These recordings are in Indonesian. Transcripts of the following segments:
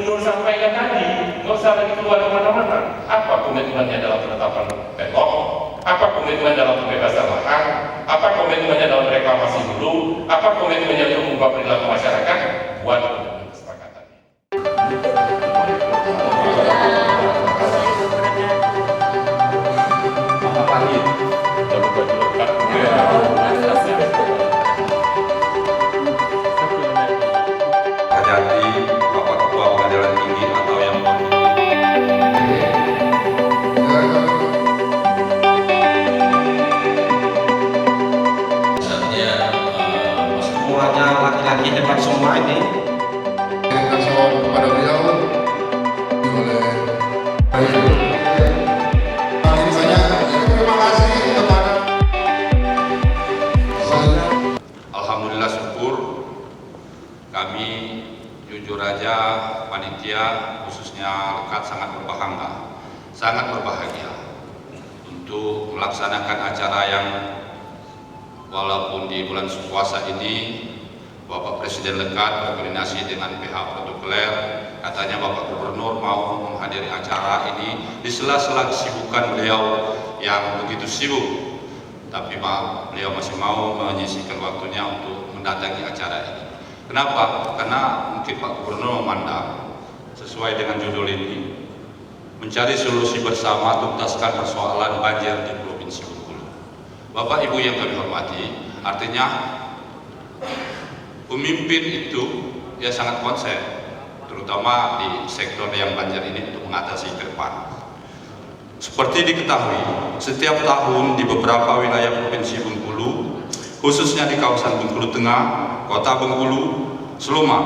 Gubernur sampaikan tadi, nggak usah lagi keluar kemana-mana. Apa komitmennya dalam penetapan pemkot? Apa komitmen dalam pembebasan lahan? Apa komitmennya dalam reklamasi hulu? Apa komitmennya untuk mengubah perilaku masyarakat? Buat komitmen kesepakatan. laki-laki hebat semua ini. Kepada beliau oleh terima kasih kepada Alhamdulillah, syukur kami jujur aja panitia khususnya Lekat sangat berbahagia untuk melaksanakan acara yang walaupun di bulan puasa ini Bapak Presiden Lekat berkoordinasi dengan pihak protokoler, katanya Bapak Gubernur mau menghadiri acara ini di sela-sela kesibukan beliau yang begitu sibuk, tapi beliau masih mau menyisihkan waktunya untuk mendatangi acara ini. Kenapa? Karena mungkin Pak Gubernur memandang sesuai dengan judul ini, mencari solusi bersama tuntaskan persoalan banjir di Provinsi Bengkulu. Bapak Ibu yang kami hormati, artinya pemimpin itu ya sangat konsen, terutama di sektor yang banjir ini untuk mengatasi ke depan. Seperti diketahui, setiap tahun di beberapa wilayah Provinsi Bengkulu, khususnya di kawasan Bengkulu Tengah, Kota Bengkulu, Seluma,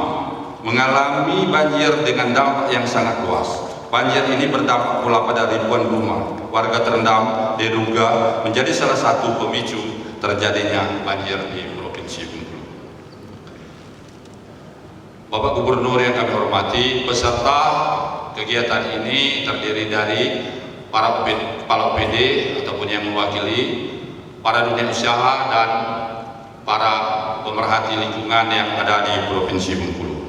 mengalami banjir dengan dampak yang sangat luas. Banjir ini berdampak pula pada ribuan rumah. Warga terendam diduga menjadi salah satu pemicu terjadinya banjir di Provinsi Bengkulu. Bapak Gubernur yang kami hormati, peserta kegiatan ini terdiri dari para kepala OPD ataupun yang mewakili, para dunia usaha dan para pemerhati lingkungan yang ada di Provinsi Bengkulu.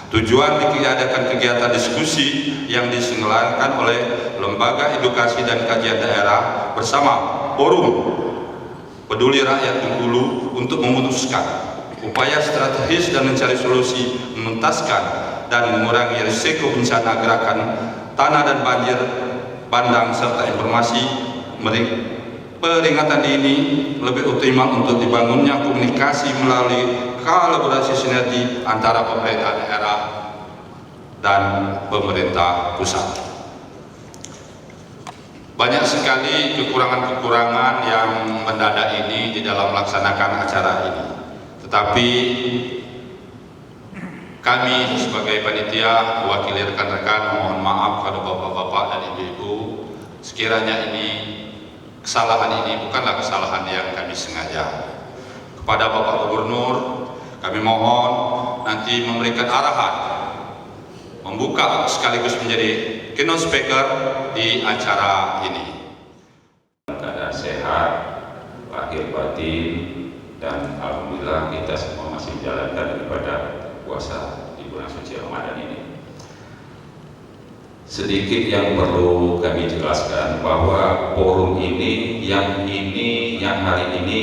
Tujuan diadakan kegiatan diskusi yang diselenggarakan oleh Lembaga Edukasi dan Kajian Daerah bersama Forum Peduli Rakyat Bengkulu untuk memutuskan upaya strategis dan mencari solusi menuntaskan dan mengurangi risiko bencana gerakan tanah dan banjir bandang serta informasi peringatan dini lebih optimal untuk dibangunnya komunikasi melalui kolaborasi sinergi antara pemerintah daerah dan pemerintah pusat. Banyak sekali kekurangan-kekurangan yang mendadak ini di dalam melaksanakan acara ini. Tetapi kami sebagai panitia mewakili rekan-rekan mohon maaf kepada bapak-bapak dan ibu-ibu, sekiranya kesalahan ini bukanlah kesalahan yang kami sengaja. Kepada Bapak Gubernur, kami mohon nanti memberikan arahan, membuka sekaligus menjadi keynote speaker di acara ini. Keadaan sehat, lahir batin, dan alhamdulillah kita semua masih menjalankan daripada puasa di bulan suci Ramadan ini. Sedikit yang perlu kami jelaskan bahwa forum ini yang hari ini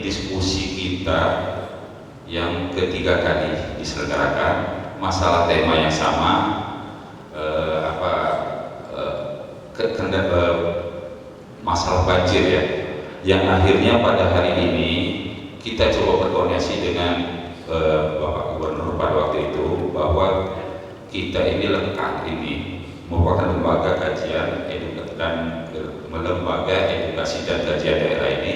diskusi kita yang ketiga kali diselenggarakan, masalah tema yang sama, masalah banjir ya, yang akhirnya pada hari ini kita coba berkoordinasi dengan Bapak Gubernur pada waktu itu bahwa kita ini Lekat ini merupakan lembaga kajian dan lembaga edukasi dan kajian daerah ini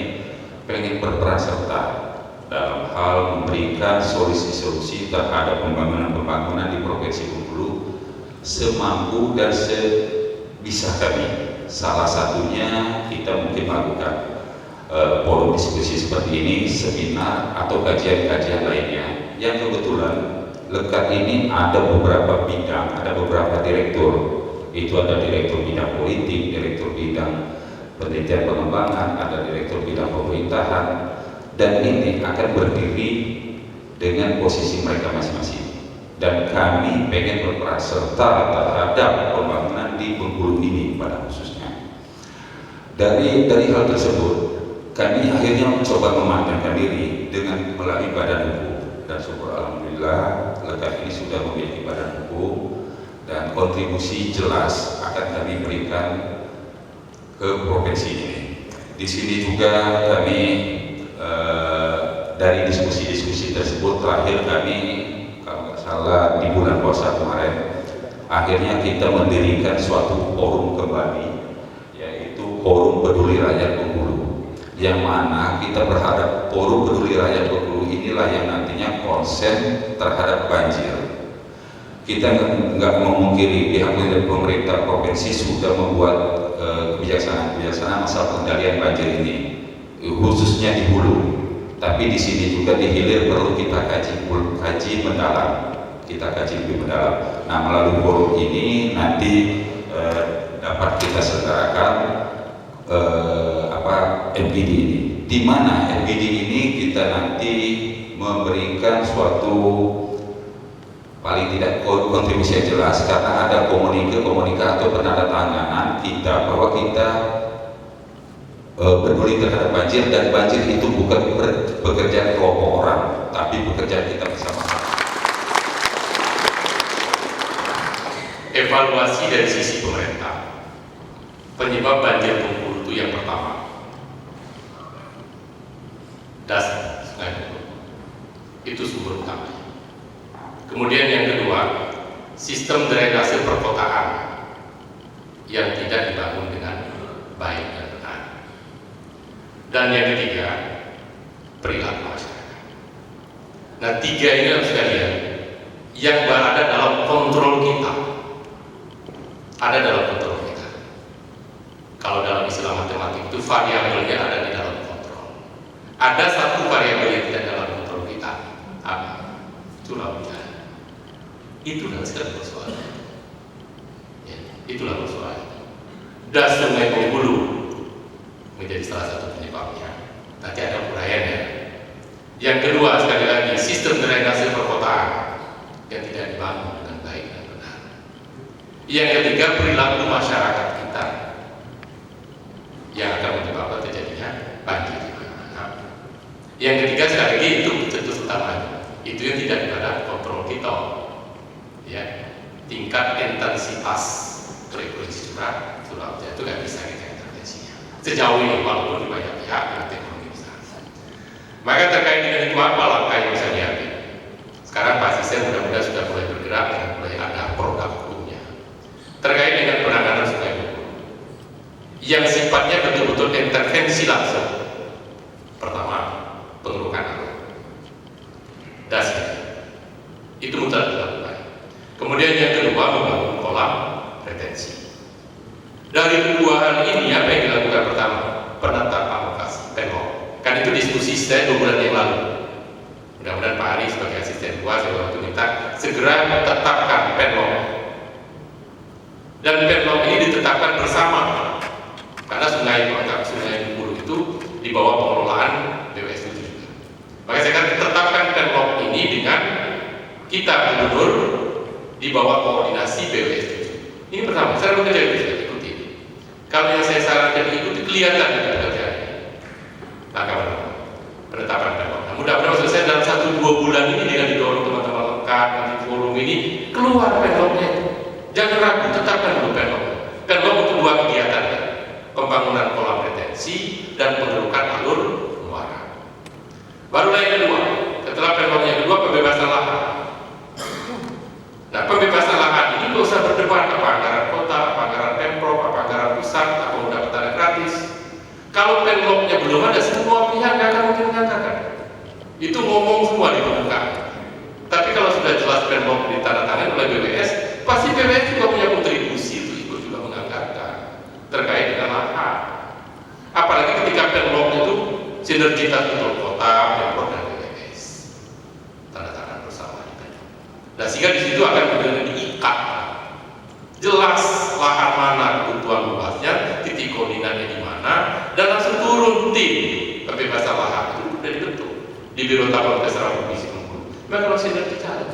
pengen berperan serta dalam hal memberikan solusi-solusi terhadap pembangunan di Provinsi Bengkulu semampu dan sebisa kami. Salah satunya kita mungkin melakukan forum diskusi seperti ini, seminar atau kajian-kajian lainnya yang kebetulan Lekat ini ada beberapa bidang, ada beberapa direktur. Itu ada direktur bidang politik, direktur bidang penelitian pengembangan, ada direktur bidang pemerintahan, dan ini akan berdiri dengan posisi mereka masing-masing. dan kami pengen berperan serta terhadap pembangunan di Bengkulu ini pada khususnya. Dari hal tersebut, kami akhirnya mencoba mematangkan diri dengan melalui badan hukum, dan syukur alhamdulillah Lekar ini sudah memiliki badan hukum dan kontribusi jelas akan kami berikan ke provinsi ini. Di sini juga kami dari diskusi-diskusi tersebut terakhir kami kalau nggak salah di bulan puasa kemarin akhirnya kita mendirikan suatu forum kembali, yaitu Forum Peduli Rakyat Bengkulu, yang mana kita berharap Forum Peduli Rakyat Bengkulu inilah yang nantinya konsen terhadap banjir. Kita nggak memungkiri pihak pemerintah provinsi sudah membuat kebijaksanaan masalah pengendalian banjir ini, khususnya di hulu. Tapi di sini juga di hilir perlu kita kaji mendalam, kita kaji lebih mendalam. Nah, melalui forum ini nanti dapat kita selenggarakan MPD ini, di mana MPD ini kita nanti memberikan suatu paling tidak kontribusi yang jelas, karena ada komunikasi atau penandatanganan kita bahwa kita peduli terhadap banjir, dan banjir itu bukan pekerjaan kelompok orang, tapi pekerjaan kita bersama. Evaluasi dari sisi pemerintah, penyebab banjir Bengkulu itu yang pertama, dasar sungai Bengkulu, itu sumber utama. Kemudian yang kedua, sistem drainase perkotaan yang tidak dibangun dengan baik dan benar. Dan yang ketiga, perilaku masyarakat. Nah, tiga ini harus sekalian yang berada dalam kontrol kita, ada dalam kontrol kita. Kalau dalam istilah matematik itu variabelnya ada di dalam kontrol. Ada satu variabel yang tidak dalam kontrol kita, apa? Itulah hujan. Itulah sekarang persoalan. Ya, itulah persoalan. Das Sungai Bengkulu menjadi salah satu penyebabnya. Nanti ada uraiannya. Yang kedua, sekali lagi, sistem drainase perkotaan yang tidak dibangun dengan baik dan benar. Yang ketiga, perilaku masyarakat kita yang akan menyebabkan terjadinya banjir di mana-mana. Yang ketiga, sekali lagi, itu tentu utamanya. Itu yang tidak ada kontrol kita. Ya, tingkat intensitas frekuensi curah hujan itu nggak bisa kita intervensinya sejauh ini, walaupun di banyak pihak dengan teknologi besar. Maka terkait dengan itu apa langkah yang bisa diambil? Sekarang Pak Sisen mudah-mudahan sudah mulai bergerak dan mulai ada produk hukumnya terkait dengan penanganan sungai Bengkulu yang sifatnya betul-betul intervensi langsung. Pertama, pengurukan alur dasar itu mutlak dilakukan. Kemudian yang kedua, membangun kolam retensi. Dari kedua hal ini apa yang dilakukan? Pertama, penataan lokasi PENLOK. Kan itu diskusi saya 2 bulan yang lalu. Mudah-mudahan Pak Ari sebagai asisten gua saya waktu minta segera menetapkan PENLOK. Dan PENLOK ini ditetapkan bersama karena sungai Bengkulu itu di bawah pengelolaan BWS itu juga. Maka saya akan tetapkan PENLOK ini dengan kita gubernur di bawah koordinasi BWS. Ini pertama, saya bekerja itu sudah ikuti. Kalau yang saya sarankan diikuti, kelihatan itu pekerjaan. Langkah pertama, penetapan PENLOK. Nah, mudah-mudahan selesai dalam 1-2 bulan ini dengan didorong teman-teman lengkap di forum ini keluar PENLOK-nya. Jangan ragu, tetapkan dulu PENLOK. PENLOK untuk 2 kegiatan, pembangunan kolam retensi dan pengerukan alur muara. Barulah yang kedua, setelah PENLOK yang kedua, pembebasan lahan. Nah, pembebasan lahan ini nggak usah berdebat apa anggaran kota, apa anggaran pemprov, apa anggaran pusat, apa mendapat tanah gratis. Kalau PENLOK-nya belum ada, semua pihak nggak akan mungkin mengatakan. Itu ngomong semua di permukaan. Tapi kalau sudah jelas PENLOK ditandatangani oleh BWS, pasti BWS juga punya kontribusi untuk ikut juga menganggarkan terkait dengan lahan. Apalagi ketika PENLOK itu sinergitas betul kota, pemprov dan BWS. Tanda tangan bersama. Nah, sehingga di situ akan benar-benar diikat jelas lahan mana kebutuhan luasnya, titik koordinatnya di mana, dan langsung turun tim pembebasan lahan itu sudah dibentuk di Biro Tabang Kesehatan Provinsi Bengkulu. Memang kalau sinergi jalan.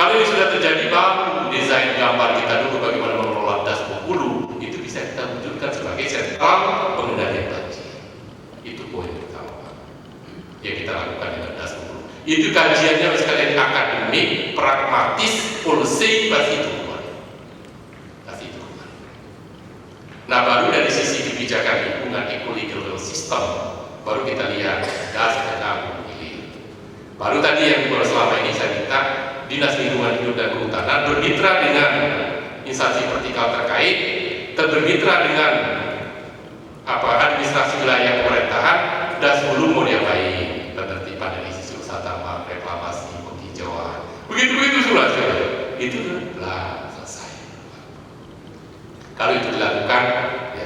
Kalau ini sudah terjadi, baru desain gambar kita dulu bagaimana mengelola das Bengkulu itu bisa kita wujudkan sebagai sentral pengendalian banjir. Itu poin pertama yang kita lakukan dengan das Bengkulu. Itu kajiannya sekalian akademik, pragmatis, policy, pasti itu keluar. Pasti itu keluar. Nah, baru dari sisi kebijakan lingkungan, eco-legal system, baru kita lihat das dan hilir. Baru tadi yang selama ini saya minta Dinas Lingkungan Hidup dan Kehutanan bermitra dengan instansi vertikal terkait, bermitra dengan administrasi wilayah pemerintahan, das hulu mau diapain, penertiban dari sisi wisata, reklamasi, penghijauan, begitu semua itu lah selesai. Kalau itu dilakukan, ya.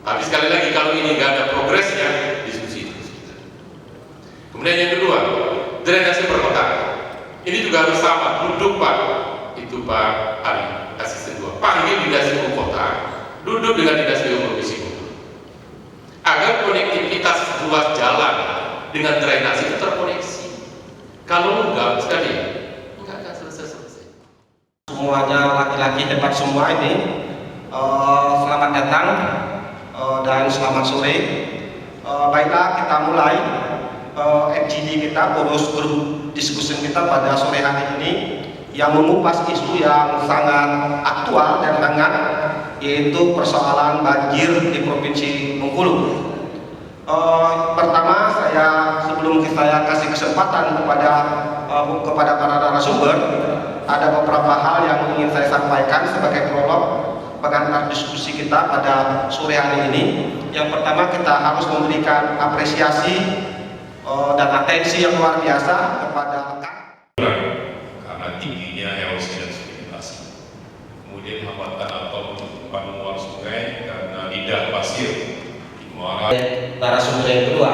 Tapi sekali lagi kalau ini nggak ada progresnya, diskusi terus kita. Kemudian yang kedua, drainase perkotaan. Ini juga harus sama, duduk Pak, itu Pak Ari, asisten 2, panggil Dinas Ibu Kota, duduk dengan Dinas Lingkungan Provinsi Bengkulu, agar konektivitas ruas jalan dengan drainase itu terkoneksi. Kalau enggak, sekali, enggak akan selesai. Semuanya laki-laki hebat semua ini. Selamat datang dan selamat sore. Baiklah, kita mulai FGD kita, boros grup diskusi kita pada sore hari ini yang mengupas isu yang sangat aktual dan hangat, yaitu persoalan banjir di Provinsi Bengkulu. Pertama, sebelum saya kasih kesempatan kepada para narasumber, ada beberapa hal yang ingin saya sampaikan sebagai prolog pengantar diskusi kita pada sore hari ini. Yang pertama, kita harus memberikan apresiasi dan atensi yang luar biasa kepada karena tingginya erosi dan sedimentasi. Kemudian hambatan atau penutupan muara sungai karena lidah pasir di muara. Narasumber yang kedua,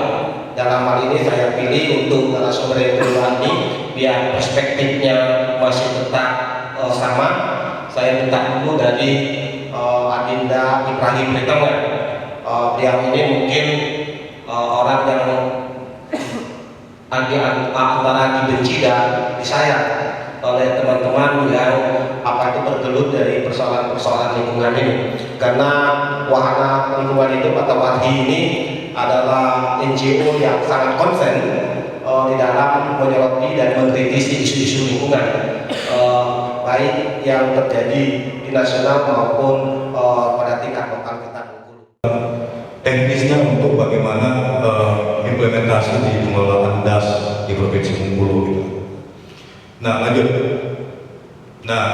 dalam hal ini saya pilih untuk narasumber yang kedua ini biar perspektifnya masih tetap sama. Saya minta dulu dari Adinda Ibrahim Ritonga. Beliau ini mungkin orang yang antara dibenci dan disayang oleh teman-teman yang itu bergelut dari persoalan-persoalan lingkungan ini, karena Wahana Lingkungan Hidup atau WALHI ini adalah NGO yang sangat konsen di dalam menyoroti dan mengkritisi isu-isu lingkungan, baik yang terjadi di nasional maupun pada tingkat lokal kita. Teknisnya untuk bagaimana implementasi di pengelolaan das di Provinsi Bengkulu gitu. Nah, lanjut. Nah,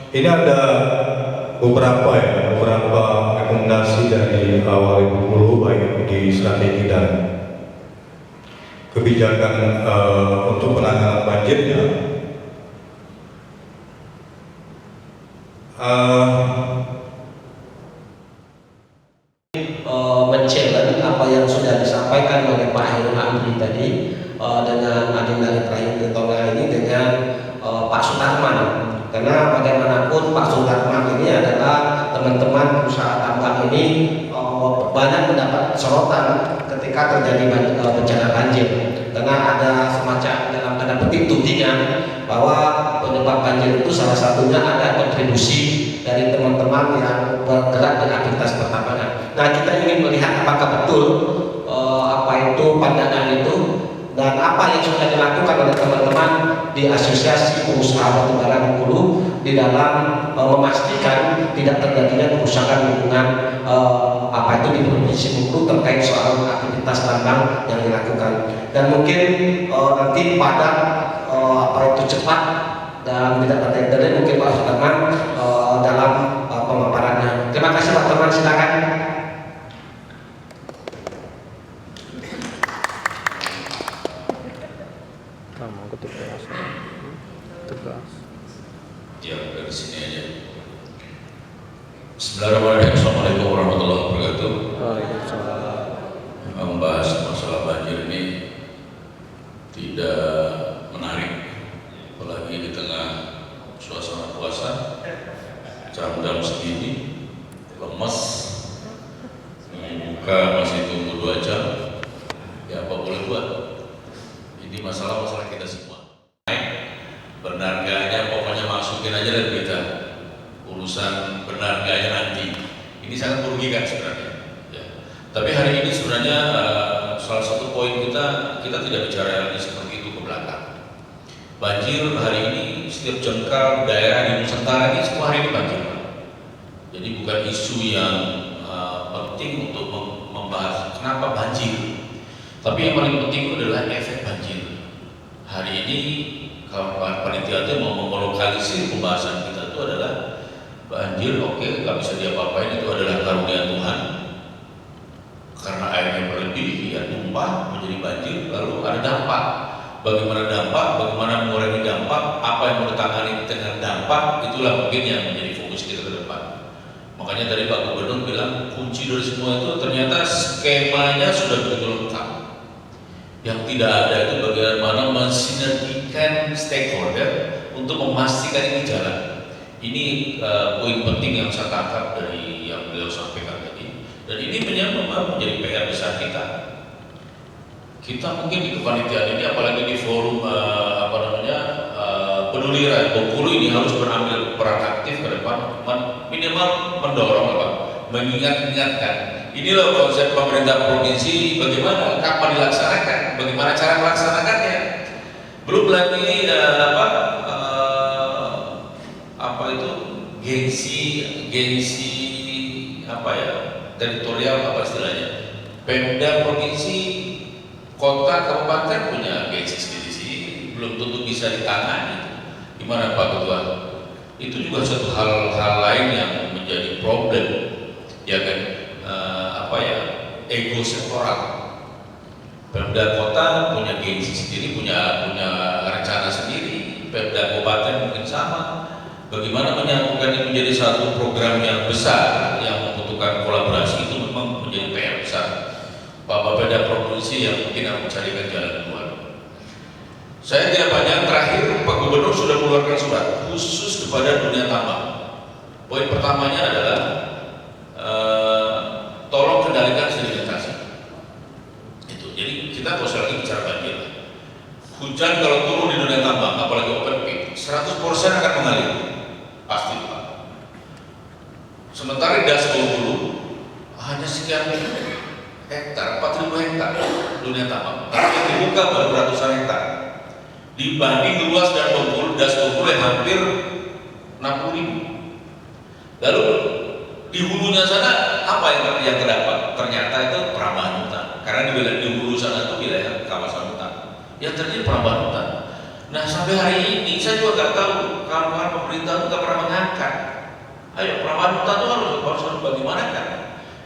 ini ada beberapa rekomendasi dari Wali Bengkulu, baik di strategi dan kebijakan untuk penanganan banjirnya. Men-challenge apa yang sudah disampaikan oleh Pak Hairul Amri tadi dengan Adinda Ibrahim Ritonga ini dengan Pak Sutarman, karena bagaimanapun Pak Sutarman ini adalah teman-teman perusahaan tambang ini banyak mendapat sorotan ketika terjadi bencana banjir, karena ada semacam dalam tanda petik tudingan bahwa penyebab banjir itu salah satunya ada kontribusi dari teman-teman yang bergerak di aktivitas pertambangan. Nah, kita ingin melihat apakah betul apa itu pandangan itu dan apa yang sudah dilakukan oleh teman-teman di Asosiasi Pengusaha Batubara Bengkulu di dalam memastikan tidak terjadinya kerusakan lingkungan di Provinsi Bengkulu terkait soal aktivitas tambang yang dilakukan. Dan mungkin nanti pada cepat dan tidak terjadi mungkin Pak Sutarman dalam pemaparannya. Terima kasih Pak Sutarman, silakan. Ya, dari sini aja. Bismillahirrahmanirrahim. Assalamualaikum warahmatullahi wabarakatuh. Membahas masalah banjir ini tidak menarik, apalagi di tengah suasana puasa, jam segini, lemes, buka masih tunggu 2 jam, ya apa boleh buat. Ini masalah kita semua. Benar. masukin aja dari berita urusan benar gaya nanti. Ini sangat merugikan sebenarnya. Ya. Tapi hari ini sebenarnya salah satu poin kita tidak bicara lagi seperti itu ke belakang. Banjir hari ini setiap jengkal daerah di Nusantara ini semua hari ini banjir. Jadi bukan isu yang penting untuk membahas kenapa banjir. Tapi yang paling penting adalah efek banjir. Hari ini kawan-kawan panitia itu mau melokalisir pembahasan kita itu adalah banjir. Oke, nggak bisa diapa-apain, itu adalah karunia Tuhan. Karena airnya berlebih, ya tumpah menjadi banjir. Lalu ada dampak. Bagaimana mengurangi dampak, apa yang mau ditangani dengan dampak, itulah mungkin yang menjadi fokus kita ke depan. Makanya tadi Pak Gubernur bilang kunci dari semua itu ternyata skemanya sudah begitu lengkap. Yang tidak ada itu bagaimana mensinergikan stakeholder untuk memastikan ini jalan. Ini poin penting yang saya tangkap dari yang beliau sampaikan tadi. Dan ini memang menjadi PR besar kita. Kita mungkin di kepanitiaan ini, apalagi di forum peduli rakyat Bengkulu ini harus berambil peran aktif ke depan, minimal mendorong mengingatkan. Inilah konsep pemerintah provinsi, bagaimana kapan dilaksanakan, bagaimana cara melaksanakannya. Belum lagi gengsi teritorial istilahnya. Pemda provinsi, kota, kabupaten punya gengsi sendiri, belum tentu bisa ditangani. Gimana Pak Ketua? Itu juga satu hal lain yang menjadi problem, ya kan? Ego sektoral. Pemda kota punya gengsi sendiri, punya rencana sendiri. Pemda kabupaten mungkin sama. Bagaimana menyatukan ini menjadi satu program yang besar yang membutuhkan kolaborasi, itu memang menjadi PR besar. Pak Bapeda provinsi yang mungkin akan mencarikan jalan keluar. Saya tidak banyak, terakhir Pak Gubernur sudah mengeluarkan surat khusus kepada dunia tambang. Poin pertamanya adalah tolong kendalikan sedimentasi. Itu. Jadi kita nggak usah lagi bicara banjir. Hujan kalau turun di dunia tambang, apalagi open pit, 100% akan mengalir, pasti Pak. Sementara di Das Bengkulu hanya sekian hektar, 4.000 hektar dunia tambang. Tapi yang dibuka baru ratusan hektar. Dibanding luas dan Bengkulu, Das Bengkulu yang hampir 60.000. Lalu di hulunya sana apa yang terdapat? Ternyata itu perambahan hutan. Karena di hulu sana itu wilayah kawasan hutan. Yang terjadi perambahan hutan. Nah sampai hari ini saya juga nggak tahu, kawan-kawan pemerintah itu nggak pernah mengangkat. Ayo perambahan hutan itu harus bagaimana kan?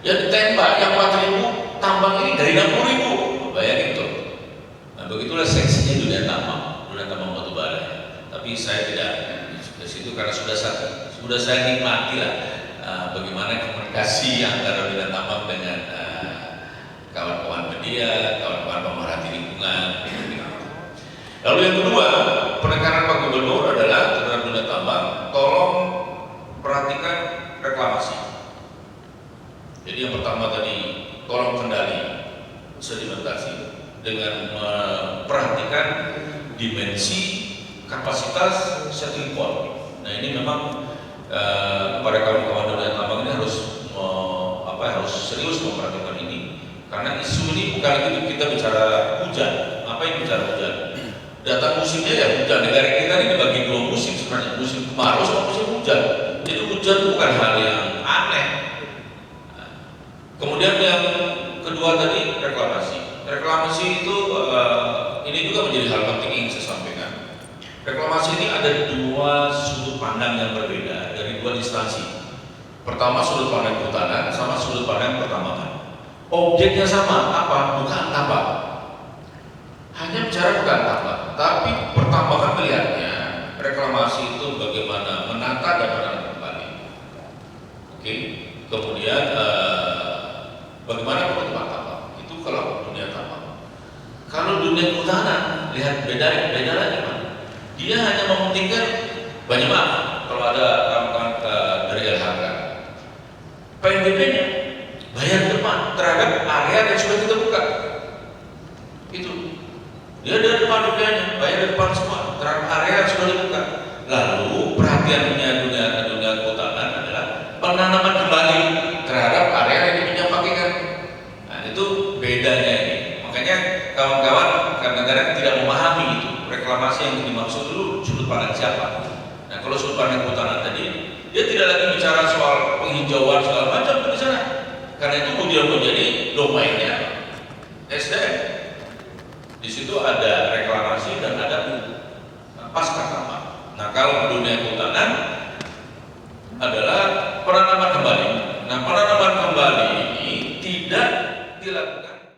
Yang ditembak yang 4.000 tambang ini dari 60.000. Bayangin tuh. Nah begitulah seksinya dunia tambang batu bara. Tapi saya tidak di situ karena sudah saya nikmati lah bagaimana komunikasi antara dunia tambang dengan kawan-kawan media, kawan-kawan pemerhati lingkungan. Lalu yang kedua, penekanan Pak Gubernur adalah terhadap dunia tambang, tolong perhatikan reklamasi. Jadi yang pertama tadi, tolong kendali sedimentasi dengan memperhatikan dimensi kapasitas settling point. Nah ini memang kepada kawan-kawan dunia tambang ini harus serius memperhatikan ini, karena isu ini bukan lagi kita bicara hujan. Apa yang bicara hujan? Datang musimnya ya hujan. Negara kita ini dibagi dua musim sebenarnya, musim kemarau sama musim hujan. Jadi hujan bukan hal yang aneh. Kemudian yang kedua tadi reklamasi. Reklamasi itu ini juga menjadi hal penting yang saya sampaikan. Reklamasi ini ada dua sudut pandang yang berbeda dari dua instansi. Pertama sudut pandang kehutanan sama sudut pandang pertambangan. Objeknya sama, apa? Bukan tambang. Hanya bicara bukan tambang, tapi pertambangan melihatnya reklamasi itu bagaimana menata dan menanam kembali. Oke. Kemudian bagaimana penutupan tambang? Itu kalau dunia tambang. Kalau dunia kehutanan, lihat beda lagi Pak. Dia hanya mementingkan, banyak maaf kalau ada kawan-kawan dari LHK, PNBP-nya bayar depan terhadap area yang sudah kita buka. Itu dia dari depan bayar depan semua terhadap area yang sudah dibuka. Lalu perhatikan perhatiannya dunia kehutanan adalah penanaman kembali terhadap area yang dipinjam pakaikan. Nah, itu bedanya ini. Makanya kawan-kawan kadang-kadang tidak memahami itu reklamasi yang dimaksud dulu sudut pandang siapa. Nah, kalau sudut pandang kehutanan tadi, dia tidak lagi bicara soal penghijauan segala macam di sana. Karena itu kemudian menjadi domainnya SDM. Di situ ada reklamasi dan ada pasca tambang. Nah, kalau dunia kehutanan adalah penanaman kembali. Nah, penanaman kembali ini tidak dilakukan.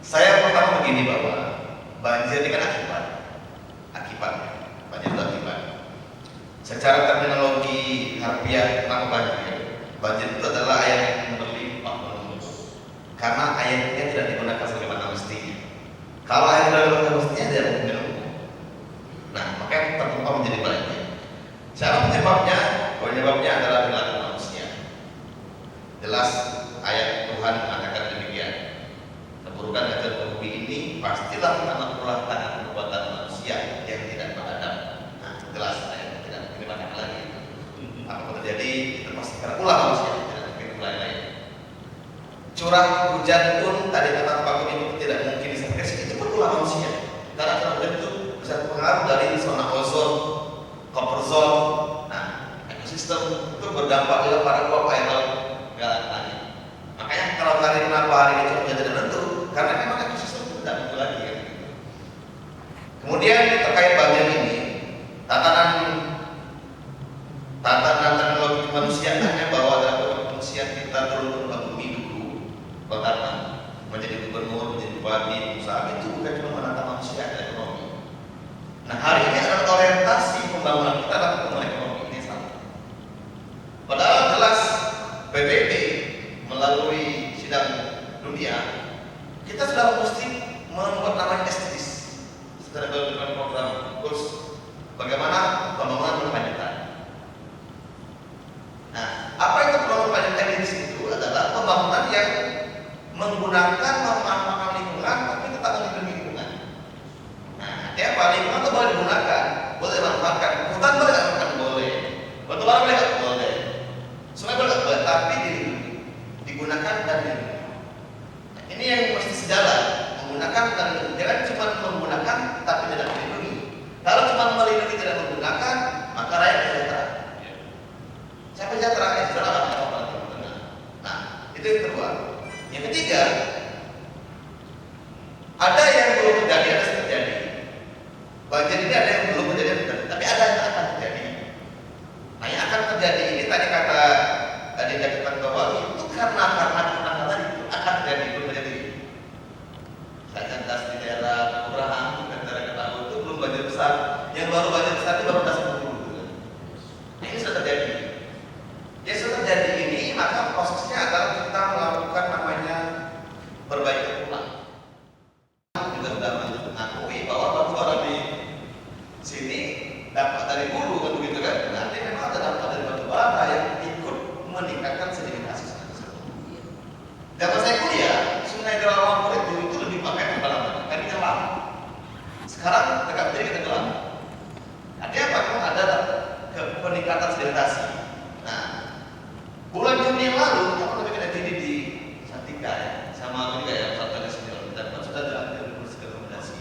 Saya pertama begini bahwa banjir ini kan akibat. Banjir itu akibat. Secara terminologi harfiah kenapa banjir? Banjir itu adalah air yang berlimpah melumpur. Karena airnya tidak digunakan sebagaimana mestinya. Kalau air tidak digunakan mestinya dia mungkin. Nah, makanya tertumpah menjadi banjir. Siapa penyebabnya? Penyebabnya adalah perilaku manusia. Jelas ayat Tuhan mengatakan demikian. Keburukan yang terjadi ini pastilah karena perbuatan perbuatan manusia yang tidak beradab. Nah, jelas ayat tidak dimakan lagi. Apa terjadi? Itu pasti karena ulah manusia, tidak mungkin lain-lain. Curah hujan pun tadi kata Pak Guni itu tidak mungkin disampaikan. Itu pun ulah manusia. Karena curah hujan itu bisa berpengaruh dari zona ozon, comfort zone. Nah, ekosistem itu berdampak juga pada uap air laut galan langit. Makanya kalau hari kenapa hari ini curah hujan tidak menentu, karena memang ekosistem itu tidak betul lagi ya. Kemudian terkait banjir ini, tatanan teknologi kemanusiaannya bahwa dalam kemanusiaan kita dulu bumi dulu pertama menjadi gubernur, menjadi bupati, pengusaha itu bukan cuma menata manusia dan ekonomi. Nah, hari ini adalah orientasi pembangunan kita adalah pembangunan ekonomi ini sama. Padahal jelas PBB melalui sidang dunia kita sudah mesti membuat namanya SDGs. Setelah melakukan program kurs bagaimana pembangunan berkelanjutan. Nah, apa itu pembangunan berkelanjutan di situ adalah pembangunan yang menggunakan memanfaatkan lingkungan tapi tetap melindungi lingkungan. Nah, apa lingkungan itu boleh digunakan, boleh dimanfaatkan. Hutan boleh dimanfaatkan, boleh. Batu bara boleh nggak? Boleh. Sungai boleh nggak? Boleh. Tapi digunakan dan dilindungi. Nah, ini yang mesti sejalan. Menggunakan dan dilindungi. Jangan cuma menggunakan tapi tidak melindungi. Kalau cuma melindungi tidak menggunakan, maka rakyat sejahtera. Siapa sejahtera? Sejahtera apa? Nah, itu yang kedua. Yang ketiga, ada yang belum terjadi, ada yang terjadi. Banjir ini ada yang belum terjadi, tapi ada yang akan terjadi. Nah, yang akan terjadi ini tadi kata Dinda Ketua itu karena tadi itu akan terjadi, belum terjadi. Saya das di daerah Kelurahan, di daerah Ketahu itu belum banjir besar. Yang baru banjir besar itu baru das dulu. Nah, ini sudah terjadi. Yang sudah terjadi ini, maka prosesnya adalah kita melakukan namanya perbaikan ulang. Juga sudah mengakui bahwa batu bara di sini dapat dari hulu kan begitu kan? Nanti memang ada dampak dari batu bara yang ikut meningkatkan sedimentasi sungai tersebut. Zaman saya kuliah, Sungai Gerawang itu lebih pakai kedalaman, tadi nyelam. Sekarang dekat diri kita gelam. Artinya apa? Memang ada peningkatan sedimentasi. Nah, bulan Juni yang lalu, kita pernah bikin activity di Santika ya, sama juga ya, Satgas Sendiri, dan sudah diambil rekomendasi.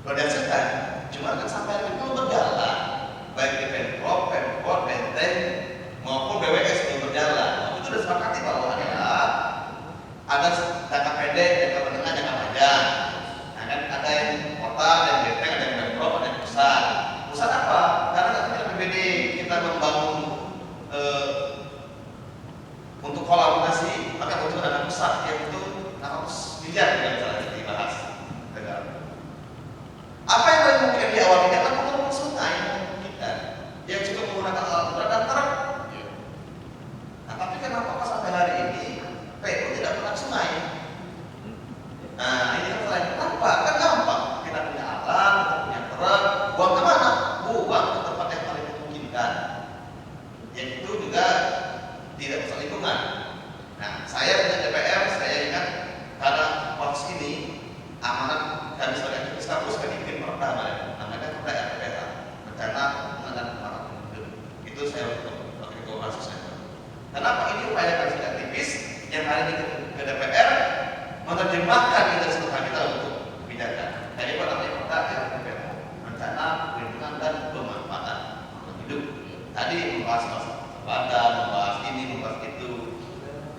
Berdasarkan, cuma kan sampai hari itu berjalan, baik di Pemprov, Benteng, maupun BWS itu berjalan. Itu sudah sepakati bahwa ada jangka pendek, jangka menengah, jangka panjang. Nah, kan ada yang kota, ada yang Benteng, ada yang Pemprov, ada yang pusat. Pusat apa? Karena nanti APBD kita membangun untuk kolaborasi, maka butuh dana pusat yang itu 600 miliar yang telah dibahas negara. Apa yang paling mungkin di awal ini adalah pembangunan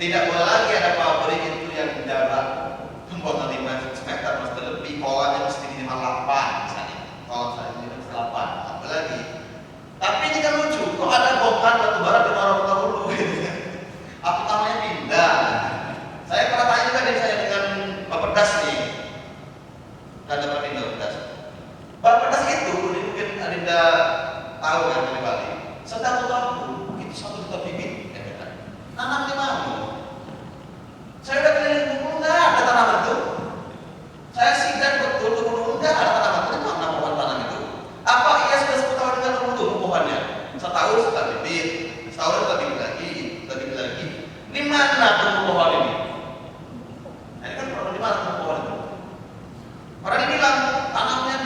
Tidak boleh lagi ada pabrik itu yang jarak pembuatan 5 meter mesti lebih, polanya mesti minimal 8 misalnya. Kalau saya minimal 8, apa lagi? Tapi ini kan lucu, kok ada bongkar batu bara di Maroko gitu kan? Apa namanya pindah? Saya pernah tanya juga nih saya dengan Bapedas nih. Ada Bapak pindah Bapedas. Bapedas itu mungkin Adinda tahu kan dari Bali. Setahu aku itu 1 juta bibit, ya kan? Nanam di mana? Saya udah keliling Bengkulu, nggak ada tanaman itu. Saya sidak betul Bengkulu, nggak ada tanaman itu. Itu mana pohon tanam itu? Apa ia sudah 10 tahun dengan tumbuh pohonnya? Setahun sudah bibit, setahun sudah bibit lagi. Di mana tumbuh pohon ini? Nah, ini kan problem di mana tumbuh pohon itu? Orang ini bilang tanamnya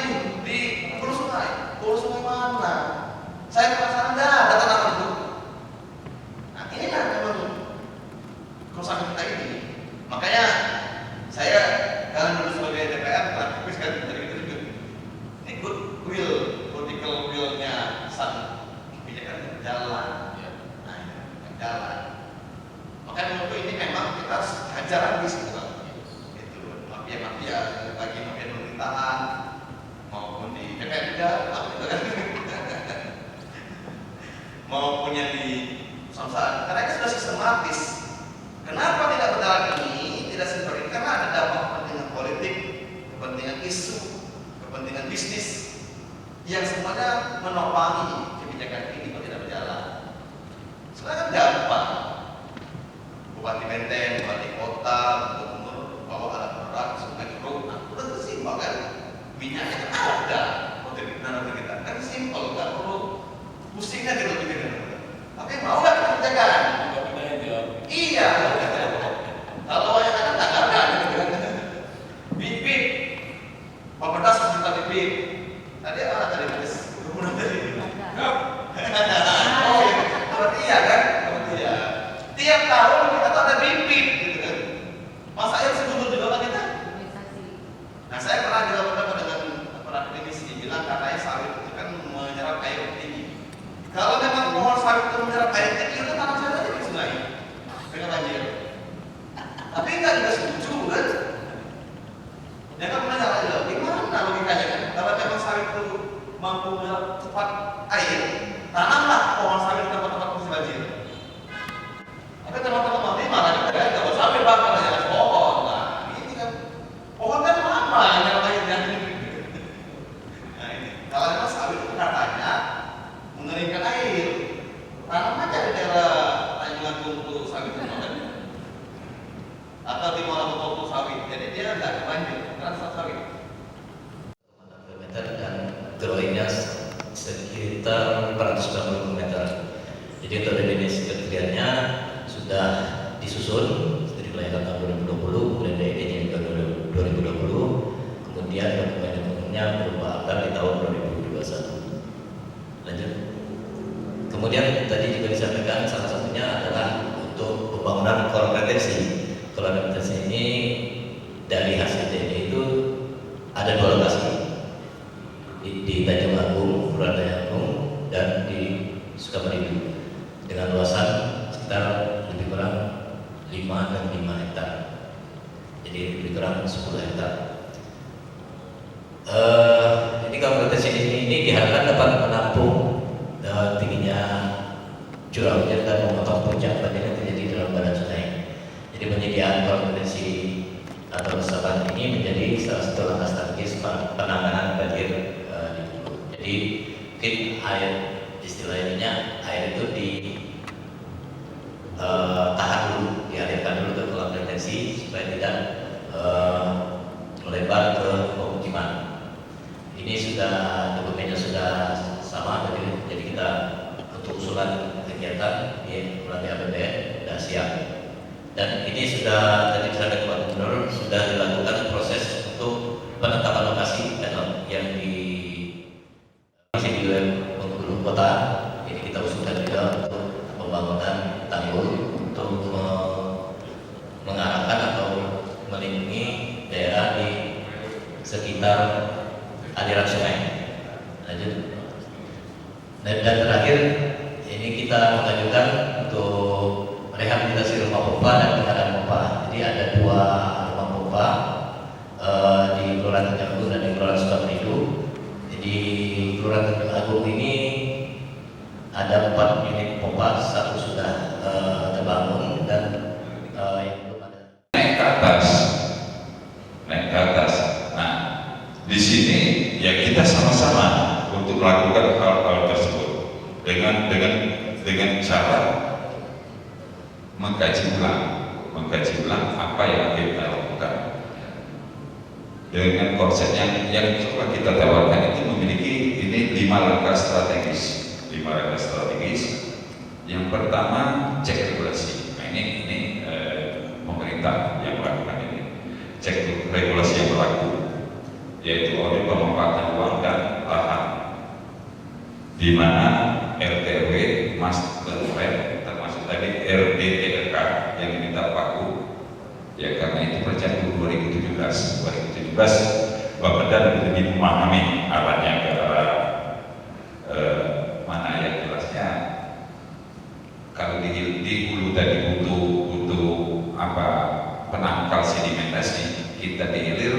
di hulu sungai. Hulu sungai mana? Saya penasaran, nggak ada tanaman itu. Nah, inilah memang kerusakan kita ini. Makanya saya kalian dulu sebagai DPR aktivis kan dari itu ikut political will-nya San kebijakan jalan. Nah, jalan. Makanya menurut ini memang kita harus hajar habis gitu. Itu mafia-mafia bagi mafia pemerintahan maupun di DPR juga, gitu kan. Maupun yang di perusahaan. Karena itu sudah sistematis. Kenapa tidak berjalan ini? Tidak seperti ini karena ada dampak kepentingan politik, kepentingan isu, kepentingan bisnis yang semuanya menopang kebijakan ini kalau tidak berjalan. Sekarang kan gampang. Bupati Menteng, bupati kota, gubernur bawa alat berat, sungai Curug, nah, udah tersimpel kan? Minyaknya kan ada, potensi kita kan simpel, nggak perlu pusingnya gitu pikirnya. Tapi mau nggak kita kerjakan? Iya. Kalau yang ada nggak ada. Bibit, Bapedas 1 juta bibit. Tadi ada tadi tulis, kemudian tadi. Oh iya, berarti iya kan? Berarti iya. Tiap tahun kita tuh ada bibit, gitu kan? Masa yang sebelum juga kan kita? Nah, saya pernah juga bertemu dengan para akademisi bilang katanya sawit itu kan menyerap air tinggi. Kalau memang pohon sawit itu menyerap air tinggi, itu tanam saya aja di sungai dengan banjir. Tapi enggak juga setuju kan? Dia kan pernah nyala juga. Gimana logikanya kan? Kalau memang sawit itu mampu menyerap cepat air, tanamlah pohon sawit di tempat-tempat musim banjir. Tapi teman-teman nanti malah juga kalau sawit bakal jangan pohon. Nah, ini kan pohon kan lama nyerap airnya. Nah ini, kalau memang sawit itu katanya mengeringkan air, tanam aja di daerah Tanjungan Tungku sawit itu kan, atau di mana betul sawit, jadi dia nggak banjir karena sawit. Meter dan drawingnya sekitar 490 meter. Jadi untuk definisi kementeriannya sudah disusun dari kelahiran tahun 2020, kemudian DED-nya juga 2020, kemudian dokumen-dokumennya berupa akta di tahun 2021. Lanjut. Kemudian tadi juga disampaikan salah satunya adalah untuk pembangunan kolam retensi. Kolam retensi ini dari hasil DD itu ada 2 lokasi di Tanjung Agung, Kelurahan Agung, dan di Sukamandi dengan luasan sekitar lebih kurang 5 dan 5 hektar. Jadi lebih kurang 10 hektar. Jadi kolam retensi ini diharapkan dapat menampung tingginya curah hujan dan memotong puncak banjir yang terjadi dalam badan sungai. Jadi penyediaan kolam retensi atau resapan ini menjadi salah satu langkah strategis penanganan banjir di Bengkulu. Jadi mungkin air, istilahnya air itu tahan dulu, dialirkan dulu ke kolam retensi supaya tidak melebar ke pemukiman. Ini sudah dokumennya sudah sama, jadi kita untuk usulan kegiatan di bulan APBN sudah siap. Dan ini sudah tadi disampaikan Pak Gubernur sudah dilakukan proses untuk penetapan lokasi yang di Bengkulu Kota. Ini kita usulkan juga untuk pembangunan tanggul untuk mengarahkan atau melindungi daerah di sekitar aliran sungai. Lanjut. Dan terakhir ini kita mengajukan untuk rehabilitasi rumah pompa dan Di Kelurahan Tegal Agung ini ada 4 unit pompa, 1 sudah terbangun dan yang belum ada. Naik ke atas. Nah, di sini ya kita sama-sama untuk melakukan hal-hal tersebut dengan cara mengkaji ulang apa yang kita lakukan dengan konsep yang coba kita tawarkan itu memiliki ini 5 langkah strategis. Yang pertama, cek regulasi. Nah, ini pemerintah yang melakukan ini, cek regulasi yang berlaku, yaitu audit pemanfaatan ruang dan lahan, di mana RT/RW, master plan, termasuk tadi RDTRK yang diminta Paku. Ya karena itu perjanjian 2017 Bapeda lebih memahami arahnya ke arah mana yang jelasnya. Kalau di hulu tadi butuh apa penangkal sedimentasi, kita di hilir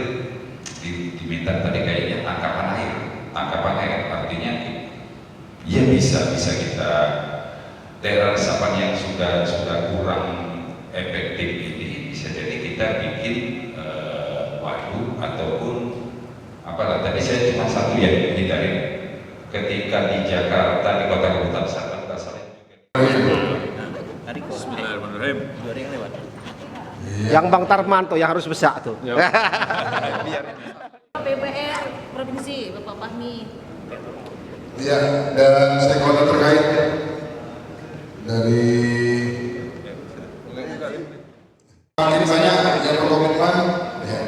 diminta tadi kayaknya tangkapan air artinya ya bisa kita daerah resapan yang sudah kurang efektif ini bisa jadi kita bikin waduk ataupun apalah. Tadi saya cuma satu ya hindari ketika di Jakarta di kota-kota besar Yang Bang Tarmanto yang harus besak tuh. PUPR Provinsi, Bapak Fahmi. Ya, dan stakeholder terkait dari ini banyak yang berkomitmen ya.